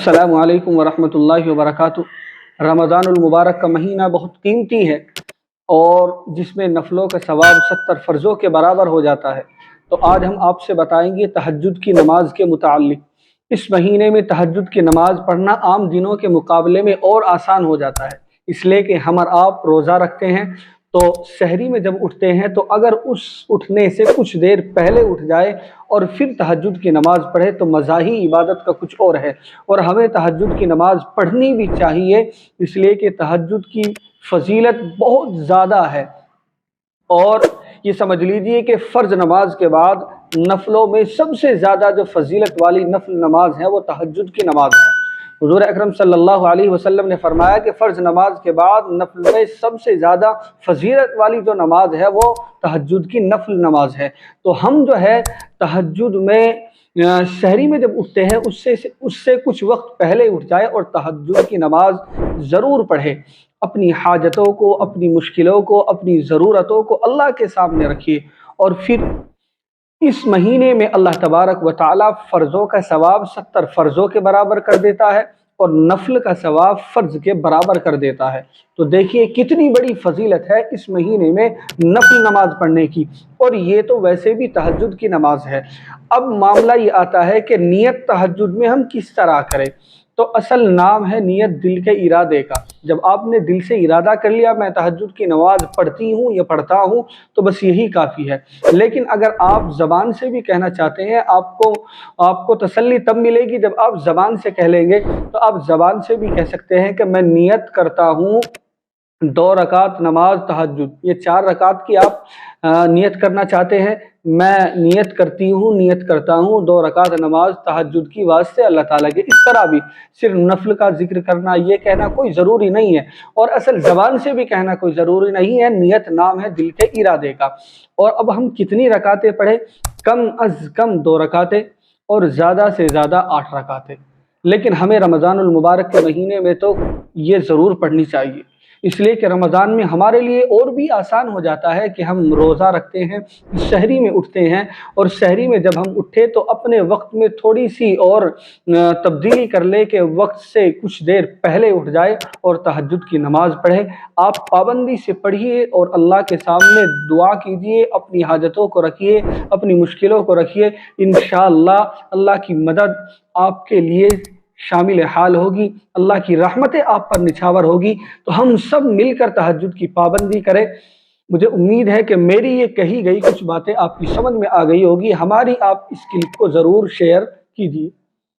अस्सलामु अलैकुम वरहमतुल्लाहि वबरकातुह। रमज़ान मुबारक का महीना बहुत कीमती है और जिसमें नफलों का सवाब 70 फ़र्ज़ों के बराबर हो जाता है। तो आज हम आपसे बताएंगे तहज्जुद की नमाज के मुताल्लिक़। इस महीने में तहज्जुद की नमाज पढ़ना आम दिनों के मुकाबले में और आसान हो जाता है, इसलिए कि हम और आप रोज़ा रखते हैं तो सहरी में जब उठते हैं तो अगर उस उठने से कुछ देर पहले उठ जाए और फिर तहज्जुद की नमाज़ पढ़े तो मज़ा ही इबादत का कुछ और है। और हमें तहज्जुद की नमाज़ पढ़नी भी चाहिए, इसलिए कि तहज्जुद की फजीलत बहुत ज़्यादा है। और ये समझ लीजिए कि फ़र्ज़ नमाज के बाद नफलों में सबसे ज़्यादा जो फजीलत वाली नफल नमाज है वो तहज्जुद की नमाज है। हुज़ूर अकरम सल्लल्लाहु अलैहि वसल्लम ने फरमाया कि फ़र्ज़ नमाज के बाद नफल में सबसे ज़्यादा फजीलत वाली जो नमाज है वो तहज्जुद की नफल नमाज है। तो हम जो है तहज्जुद में सहरी में जब उठते हैं उससे कुछ वक्त पहले उठ जाए और तहज्जुद की नमाज ज़रूर पढ़े। अपनी हाजतों को, अपनी मुश्किलों को, अपनी ज़रूरतों को अल्लाह के सामने रखिए। और फिर इस महीने में अल्लाह तबारक व तआला फ़र्ज़ों का सवाब 70 फ़र्ज़ों के बराबर कर देता है और नफल का सवाब फ़र्ज़ के बराबर कर देता है। तो देखिए कितनी बड़ी फजीलत है इस महीने में नफल नमाज पढ़ने की। और ये तो वैसे भी तहज्जुद की नमाज है। अब मामला ये आता है कि नियत तहज्जुद में हम किस तरह करें। तो असल नाम है नियत दिल के इरादे का। जब आपने दिल से इरादा कर लिया मैं तहज्जुद की नमाज पढ़ती हूँ या पढ़ता हूँ तो बस यही काफ़ी है। लेकिन अगर आप ज़बान से भी कहना चाहते हैं, आपको तसल्ली तब मिलेगी जब आप ज़बान से कह लेंगे। तो आप ज़बान से भी कह सकते हैं कि मैं नियत करता हूँ 2 रकात नमाज तहज्जुद। ये 4 रकात की आप नियत करना चाहते हैं, मैं नियत करता हूँ 2 रकात नमाज तहज्जुद की वास्ते अल्लाह ताला के। इस तरह भी सिर्फ नफल का जिक्र करना, ये कहना कोई ज़रूरी नहीं है और असल ज़बान से भी कहना कोई ज़रूरी नहीं है। नियत नाम है दिल के इरादे का। और अब हम कितनी रकातें पढ़ें? कम अज़ कम 2 रकातें और ज़्यादा से ज़्यादा 8 रकातें। लेकिन हमें रमज़ानुल मुबारक के महीने में तो ये ज़रूर पढ़नी चाहिए, इसलिए कि रमज़ान में हमारे लिए और भी आसान हो जाता है कि हम रोज़ा रखते हैं, सहरी में उठते हैं और सहरी में जब हम उठे तो अपने वक्त में थोड़ी सी और तब्दीली कर ले कि वक्त से कुछ देर पहले उठ जाए और तहज्जुद की नमाज़ पढ़े। आप पाबंदी से पढ़िए और अल्लाह के सामने दुआ कीजिए, अपनी हाजतों को रखिए, अपनी मुश्किलों को रखिए। इंशाअल्लाह अल्लाह की मदद आपके लिए शामिल हाल होगी, अल्लाह की रहमतें आप पर निछावर होगी। तो हम सब मिलकर तहज्जुद की पाबंदी करें। मुझे उम्मीद है कि मेरी ये कही गई कुछ बातें आपकी समझ में आ गई होगी। हमारी आप इस क्लिप को ज़रूर शेयर कीजिए।